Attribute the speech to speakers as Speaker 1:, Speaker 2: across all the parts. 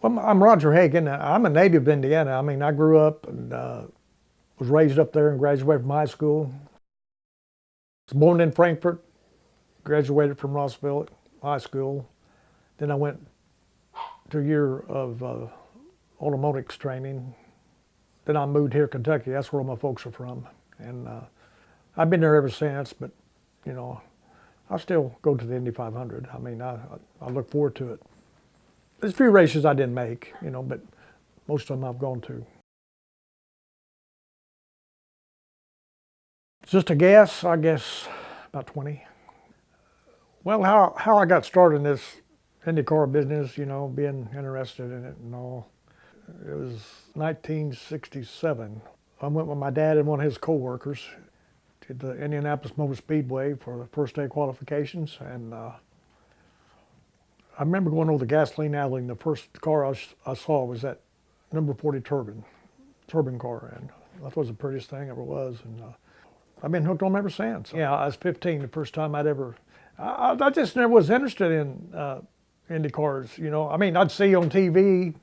Speaker 1: I'm Roger Hagan. I'm a native of Indiana. I mean, I grew up and was raised up there and graduated from high school. Was born in Frankfort, graduated from Rossville High School. Then I went to a year of automotics training. Then I moved here to Kentucky. That's where my folks are from. And I've been there ever since, but, you know, I still go to the Indy 500. I mean, I look forward to it. There's a few races I didn't make, you know, but most of them I've gone to. Just a guess, I guess about 20. Well, how I got started in this IndyCar business, you know, being interested in it and all, it was 1967. I went with my dad and one of his co-workers to the Indianapolis Motor Speedway for the first day qualifications, and I remember going over the gasoline alley, and the first car I saw was that number 40 turbine car, and that was the prettiest thing ever was, and I've been hooked on them ever since. Yeah, I was 15 the first time I just never was interested in Indy cars, you know. I mean, I'd see on TV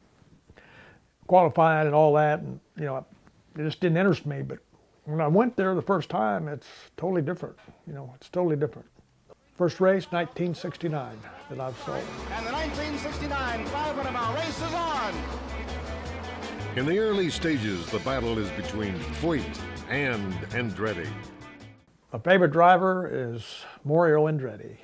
Speaker 1: qualifying and all that, and, you know, it just didn't interest me, but when I went there the first time, it's totally different, you know, it's totally different. First race, 1969, that I've saw.
Speaker 2: And the 1969 500-mile race is on.
Speaker 3: In the early stages, the battle is between Foyt and Andretti.
Speaker 1: My favorite driver is Mario Andretti.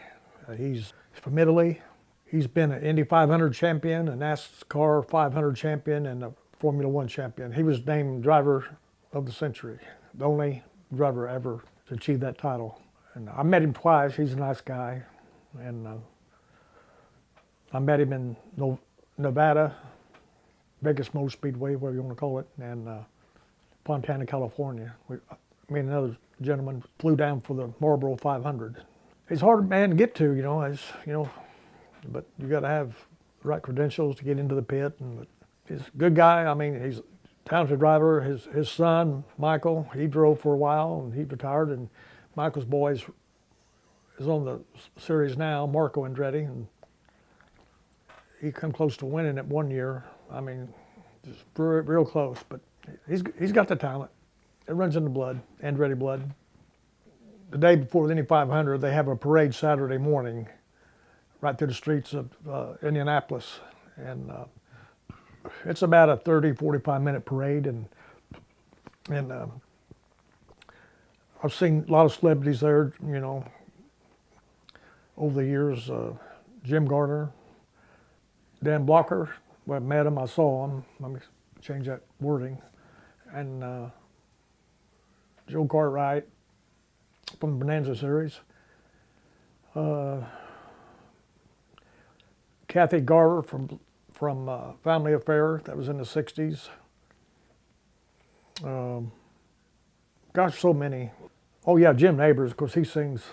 Speaker 1: He's from Italy. He's been an Indy 500 champion, a NASCAR 500 champion, and a Formula One champion. He was named driver of the century, the only driver ever to achieve that title. And I met him twice. He's a nice guy. And I met him in Nevada, Vegas Motor Speedway, whatever you want to call it, and Fontana, California. Me and another gentleman flew down for the Marlboro 500. He's a hard man to get to, you know, but you got to have the right credentials to get into the pit. And he's a good guy. I mean, he's a talented driver. His son, Michael, he drove for a while and he retired, and Michael's boy is on the series now, Marco Andretti, and he come close to winning it one year. I mean, just real close, but he's got the talent. It runs in the blood, Andretti blood. The day before the Indy 500, they have a parade Saturday morning right through the streets of Indianapolis, and it's about a 30, 45-minute parade, and I've seen a lot of celebrities there, you know, over the years. Jim Gardner, Dan Blocker. Well, I met him, I saw him. Let me change that wording. And Joe Cartwright from the Bonanza series. Kathy Garver from Family Affair, that was in the 60s. Gosh, so many. Oh yeah, Jim Neighbors, of course, he sings,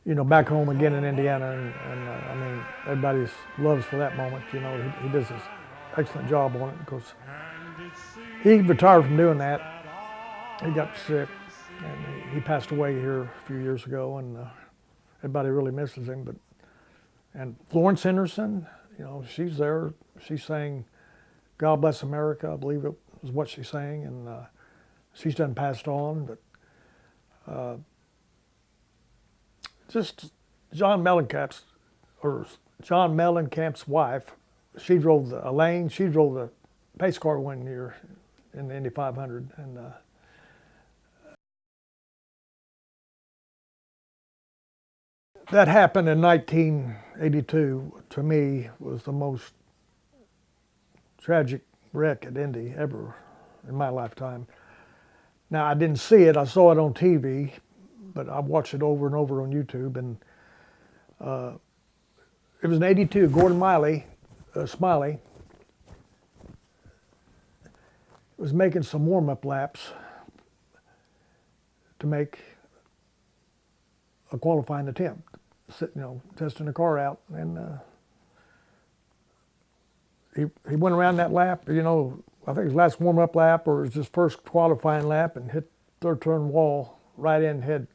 Speaker 1: you know, Back Home Again in Indiana, and I mean, everybody loves for that moment, you know. He does this excellent job on it, because he retired from doing that. He got sick, and he passed away here a few years ago, and everybody really misses him. And Florence Henderson, you know, she's there. She sang God Bless America, I believe it was what she sang, and she's done passed on, but just John Mellencamp's wife, she drove Elaine, she drove the pace car one year in the Indy 500, and that happened in 1982. To me, was the most tragic wreck at Indy ever in my lifetime. Now, I didn't see it, I saw it on TV, but I watched it over and over on YouTube, and it was in 82, Gordon Smiley, was making some warm-up laps to make a qualifying attempt, you know, testing the car out, and he went around that lap, you know, I think his last warm-up lap or his first qualifying lap, and hit third turn wall right in head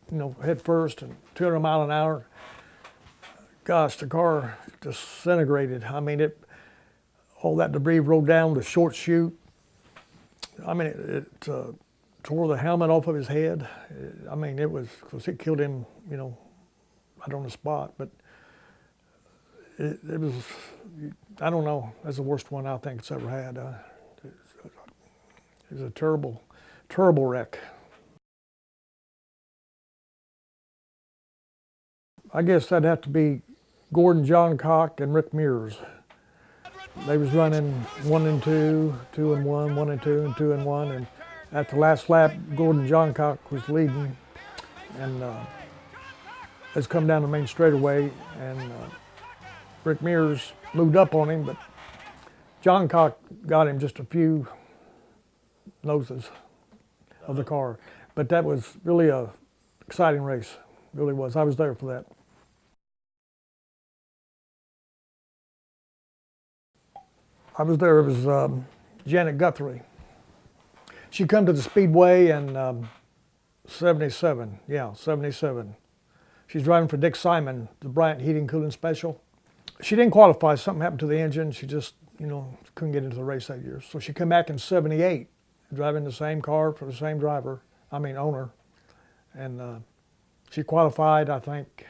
Speaker 1: first, and 200 mile an hour. Gosh, the car disintegrated. I mean, all that debris rolled down the short chute. I mean, it tore the helmet off of his head. I mean, it was, because it killed him, you know, right on the spot. But it was, I don't know, that's the worst one I think it's ever had. It was a terrible, terrible wreck. I guess that'd have to be Gordon Johncock and Rick Mears. They was running 1 and 2, 2 and 1, 1 and 2, and 2 and 1. And at the last lap, Gordon Johncock was leading, and has come down the main straightaway, and Rick Mears moved up on him, but Johncock got him just a few noses of the car. But that was really a exciting race, really was. I was there for that. I was there. It was Janet Guthrie. She come to the Speedway in 77. Yeah, 77. She's driving for Dick Simon, the Bryant Heating Cooling Special. She didn't qualify. Something happened to the engine. She just, you know, couldn't get into the race that year. So she came back in 78, driving the same car for the same driver, owner. And she qualified, I think,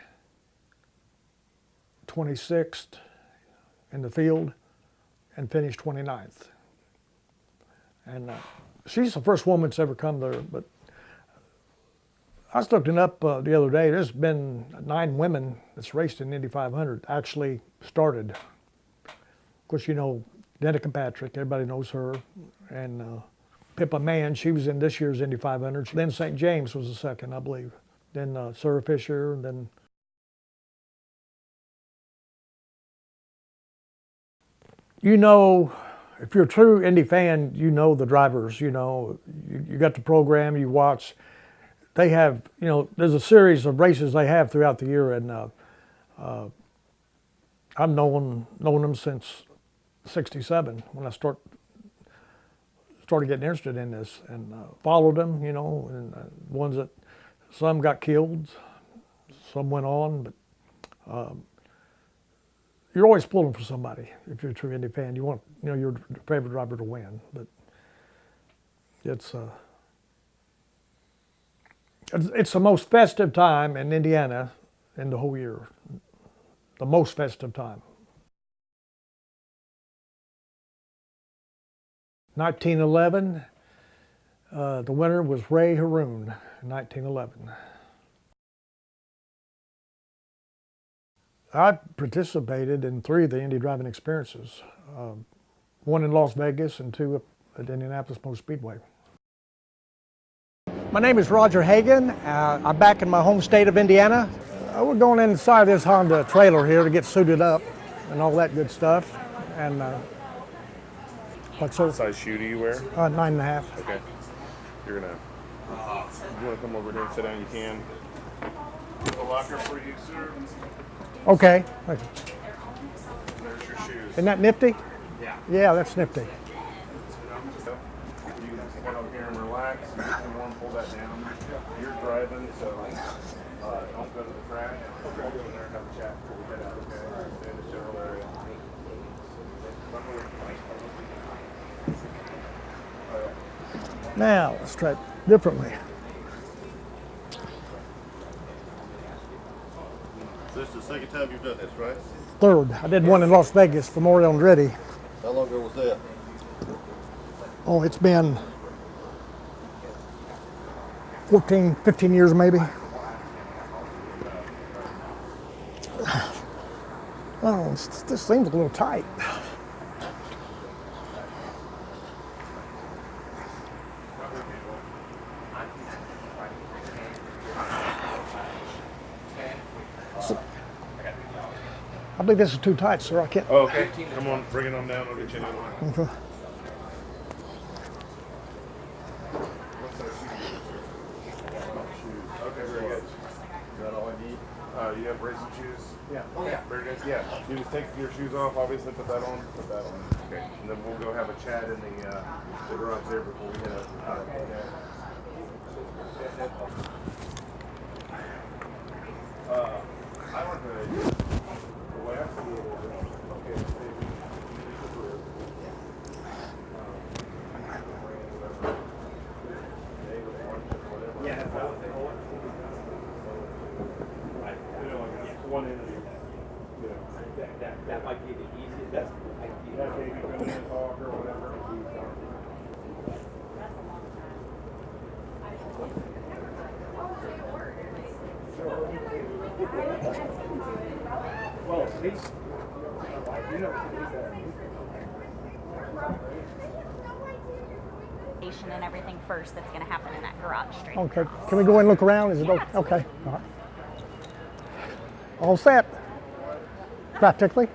Speaker 1: 26th in the field, and finished 29th. And she's the first woman that's ever come there. But I was looking up the other day. There's been 9 women that's raced in Indy 500 actually started. Of course, you know, Danica Patrick, everybody knows her. And Pippa Mann, she was in this year's Indy 500. Then St. James was the second, I believe. Then Sarah Fisher, and then you know, if you're a true Indy fan, you know the drivers, you know, you got the program, you watch. They have, you know, there's a series of races they have throughout the year, and I've known them since '67 when I started getting interested in this, and followed them, you know, and ones that some got killed, some went on, but you're always pulling for somebody. If you're a true Indy fan, you want, you know, your favorite driver to win. But it's the most festive time in Indiana in the whole year. The most festive time. 1911, the winner was Ray Haroon in 1911. I participated in 3 of the Indy driving experiences, 1 in Las Vegas and 2 at Indianapolis Motor Speedway. My name is Roger Hagan. I'm back in my home state of Indiana. We're going inside this Honda trailer here to get suited up and all that good stuff. And
Speaker 4: what size shoe do you wear?
Speaker 1: 9.5.
Speaker 4: Okay. You're gonna. You want to come over here and sit down? You can. A locker for you, sir.
Speaker 1: Okay.
Speaker 4: There's your shoes.
Speaker 1: Isn't that nifty?
Speaker 4: Yeah.
Speaker 1: Yeah, that's nifty.
Speaker 4: You can head up here and relax. You can warm, pull that down. You're driving, so don't go to the track. We'll go in there and have a chat before we head out, okay? Stay in the general area.
Speaker 1: Now, let's try it differently.
Speaker 5: This is the second time you've done this, right?
Speaker 1: 3rd. I did 1 in Las Vegas for Morial Andretti.
Speaker 5: How long ago was that?
Speaker 1: Oh, it's been 14, 15 years maybe. Oh, this seems a little tight. I believe this is too tight, sir. I can't.
Speaker 4: Oh, okay. Come on, bring it on down. I'll get you a new one.
Speaker 1: Okay.
Speaker 4: Okay, very good. Is that all I need? You have racing shoes?
Speaker 1: Yeah.
Speaker 4: Oh, yeah. Very good. Yeah. You just take your shoes off, obviously, put that on. Put that on. Okay. And then we'll go have a chat in the garage there before we head out. I want to. The way I see it is, okay, that baby coming in talk or whatever. Well,
Speaker 6: And everything first that's going to happen in that garage straight.
Speaker 1: Okay, can we go and look around? Is it okay? All right. All set, practically.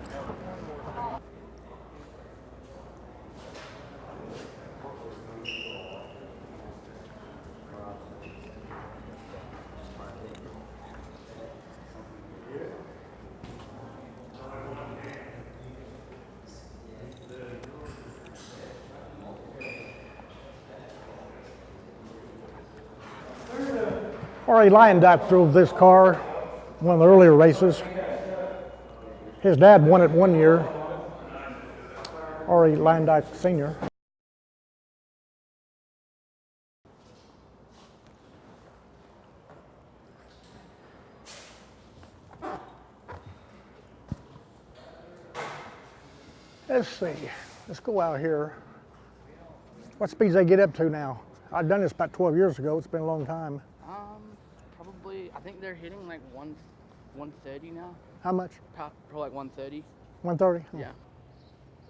Speaker 1: R.A. Lyandyke drove this car, one of the earlier races. His dad won it one year, R.A. Lyandyke Sr. Let's see, let's go out here. What speeds they get up to now? I've done this about 12 years ago, it's been a long time.
Speaker 7: Probably, I think they're hitting like 130 now.
Speaker 1: How much?
Speaker 7: Probably like 130.
Speaker 1: 130?
Speaker 7: Yeah.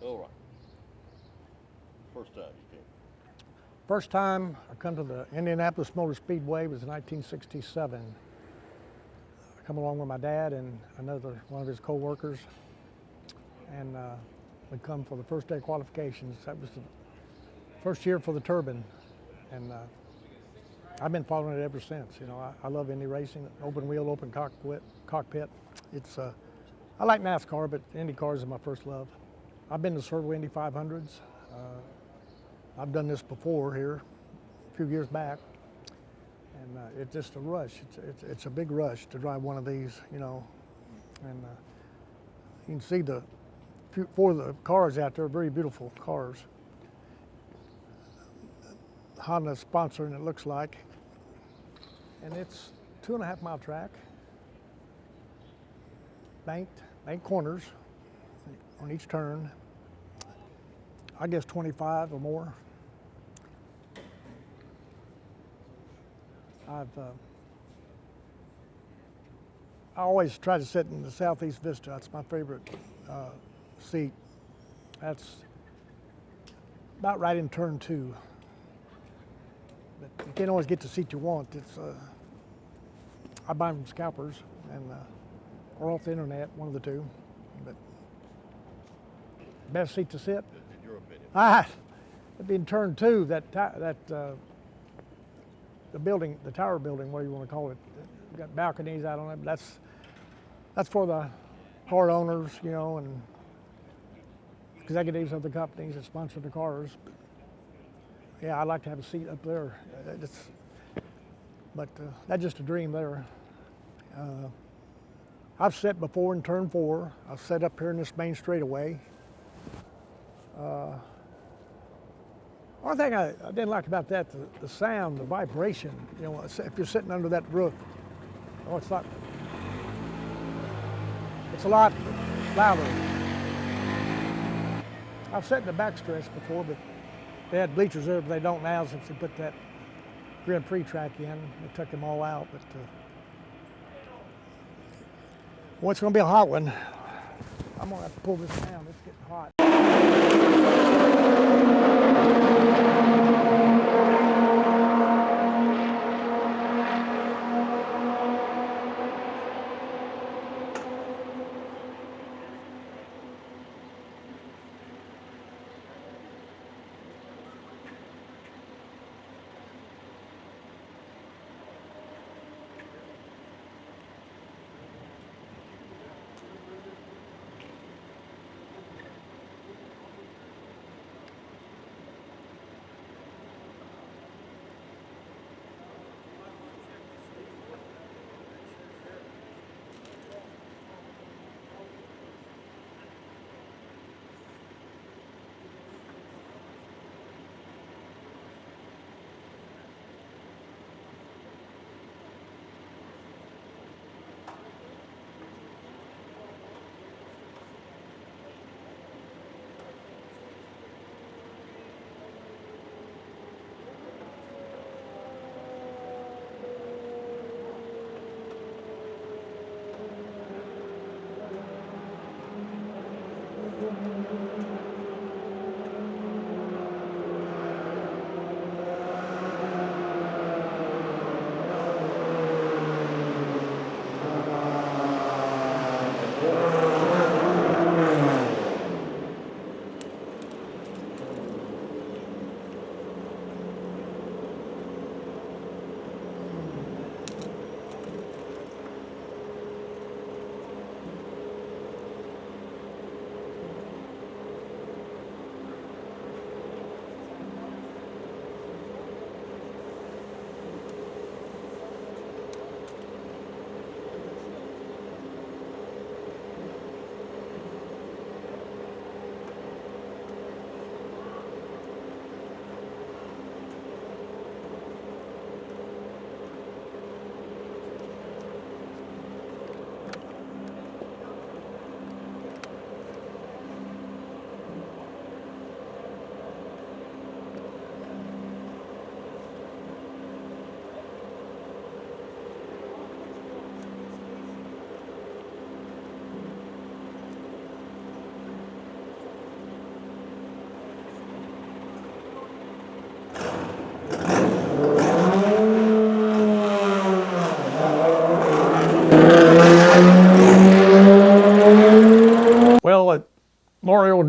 Speaker 5: All right. First time you came.
Speaker 1: First time I come to the Indianapolis Motor Speedway was in 1967. I come along with my dad and another one of his co-workers, and we come for the first day of qualifications. That was the first year for the turbine, and I've been following it ever since. You know, I love Indy racing, open wheel, open cockpit. It's I like NASCAR, but Indy cars are my first love. I've been to several Indy 500s. I've done this before here, a few years back, and it's just a rush. It's a big rush to drive one of these, you know. And you can see the four of the cars out there, very beautiful cars. Honda sponsoring, it looks like. And it's 2.5 mile track, banked corners on each turn. I guess 25 or more. I always try to sit in the southeast vista. That's my favorite seat. That's about right in turn 2. But you can't always get the seat you want. It's I buy them from scalpers and or off the internet, one of the two. But best seat to sit.
Speaker 5: In your opinion.
Speaker 1: It'd be in turn 2. The building, the tower building, what do you want to call it? Got balconies out on it. But that's for the car owners, you know, and executives of the companies that sponsor the cars. But yeah, I'd like to have a seat up there. But that's just a dream there. I've sat before in turn 4. I've sat up here in this main straightaway. One thing I didn't like about that, the sound, the vibration, you know, if you're sitting under that roof, it's a lot louder. I've sat in the backstretch before, but they had bleachers there, but they don't now since they put that Grand Prix track in. They took them all out, but well, it's going to be a hot one. I'm going to have to pull this down. It's getting hot.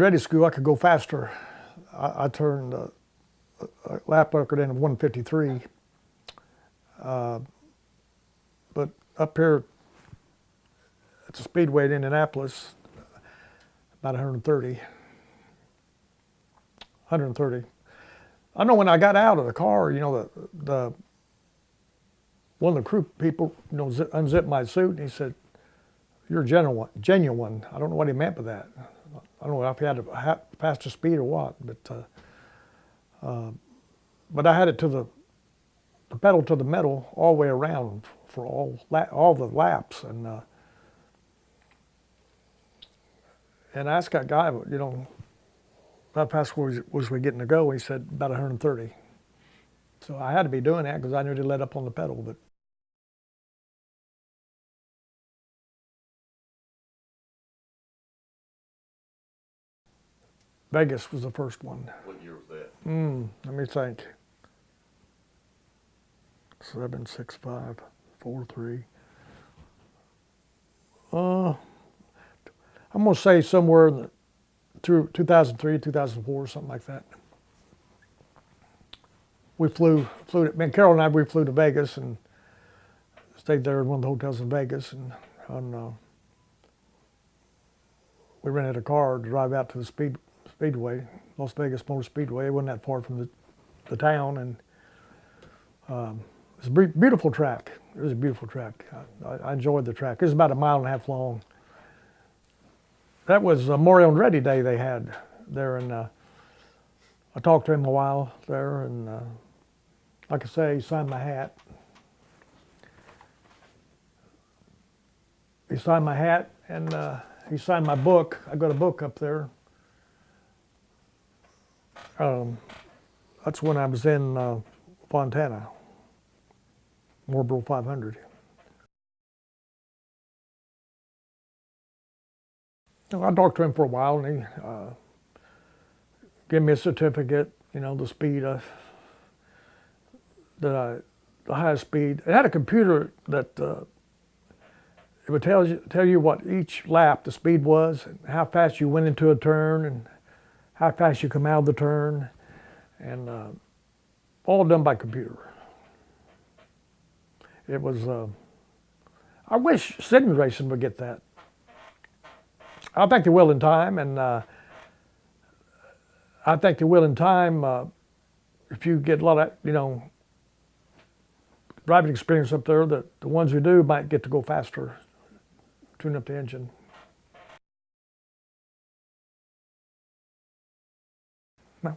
Speaker 1: ready school, I could go faster. I turned a lap record in of 153. But up here at the Speedway in Indianapolis, about 130. 130. I know when I got out of the car, you know, the one of the crew people, you know, unzipped my suit and he said, "You're genuine." I don't know what he meant by that. I don't know if he had a faster speed or what, but I had it to the pedal to the metal all the way around for all the laps, and I asked that guy, you know, how fast was we getting to go? He said about 130. So I had to be doing that because I knew to let up on the pedal. But Vegas was the first one.
Speaker 5: What year was that?
Speaker 1: Let me think. 7, 6, 5, 4, 3. I'm gonna say somewhere in the 2003, 2004, something like that. We flew to, man, Carol and I, we flew to Vegas and stayed there in one of the hotels in Vegas, and we rented a car to drive out to the Speedway, Las Vegas Motor Speedway. It wasn't that far from the town, and it was a beautiful track. It was a beautiful track. I enjoyed the track. It was about 1.5 miles long. That was Memorial Andretti Day they had there, and I talked to him a while there, and like I say, he signed my hat. He signed my hat, and he signed my book. I got a book up there. That's when I was in Fontana, Marlboro 500. I talked to him for a while, and he gave me a certificate, you know, the speed the highest speed. It had a computer that it would tell you what each lap the speed was, and how fast you went into a turn, and how fast you come out of the turn, and all done by computer. It was. I wish Sydney racing would get that. I think they will in time, and I think they will in time if you get a lot of, you know, driving experience up there. That the ones who do might get to go faster, tune up the engine. No,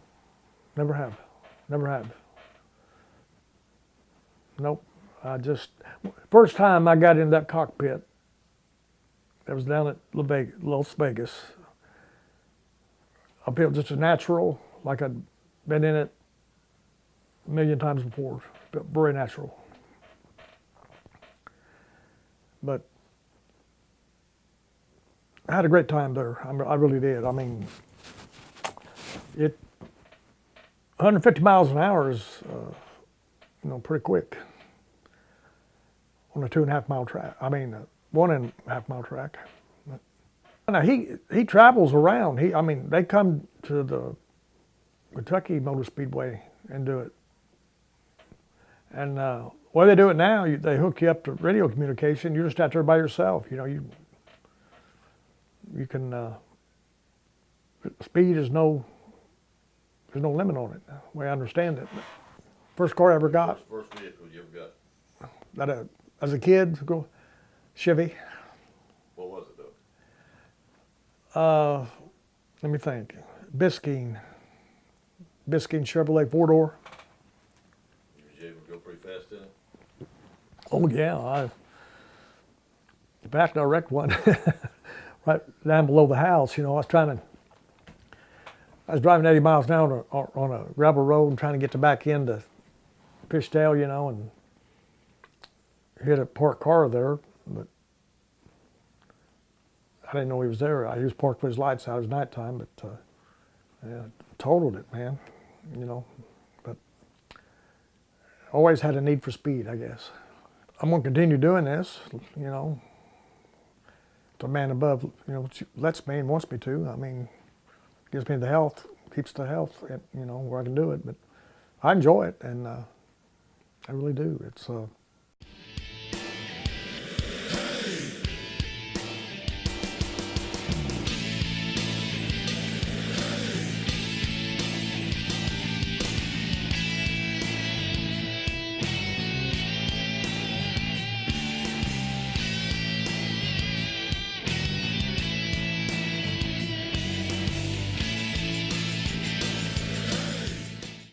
Speaker 1: never have, never have. Nope. First time I got in that cockpit, that was down at Las Vegas. I felt just as natural, like I'd been in it a million times before. Felt very natural. But I had a great time there. I really did. I mean, 150 miles an hour is, you know, pretty quick on a 2.5 mile track. I mean, 1.5 mile track. Now he travels around. They come to the Kentucky Motor Speedway and do it. And the way they do it now, they hook you up to radio communication. You're just out there by yourself. You know, you can. Speed is there's no limit on it. The way I understand it. First car I ever got.
Speaker 5: First vehicle you ever got?
Speaker 1: That as a kid, Chevy.
Speaker 5: What was it though?
Speaker 1: Let me think. Biscayne Chevrolet 4-door.
Speaker 5: Was you able to go pretty fast in it?
Speaker 1: Oh yeah, in fact, I wrecked one right down below the house. You know, I was driving 80 miles an hour on a gravel road and trying to get back into Fishtail, you know, and hit a parked car there, but I didn't know he was there. He was parked with his lights out. It was nighttime, but yeah, totaled it, man. You know, but always had a need for speed, I guess. I'm gonna continue doing this, you know. The man above, you know, lets me and wants me to. I mean, gives me the health, keeps the health, you know, where I can do it. But I enjoy it, and I really do. It's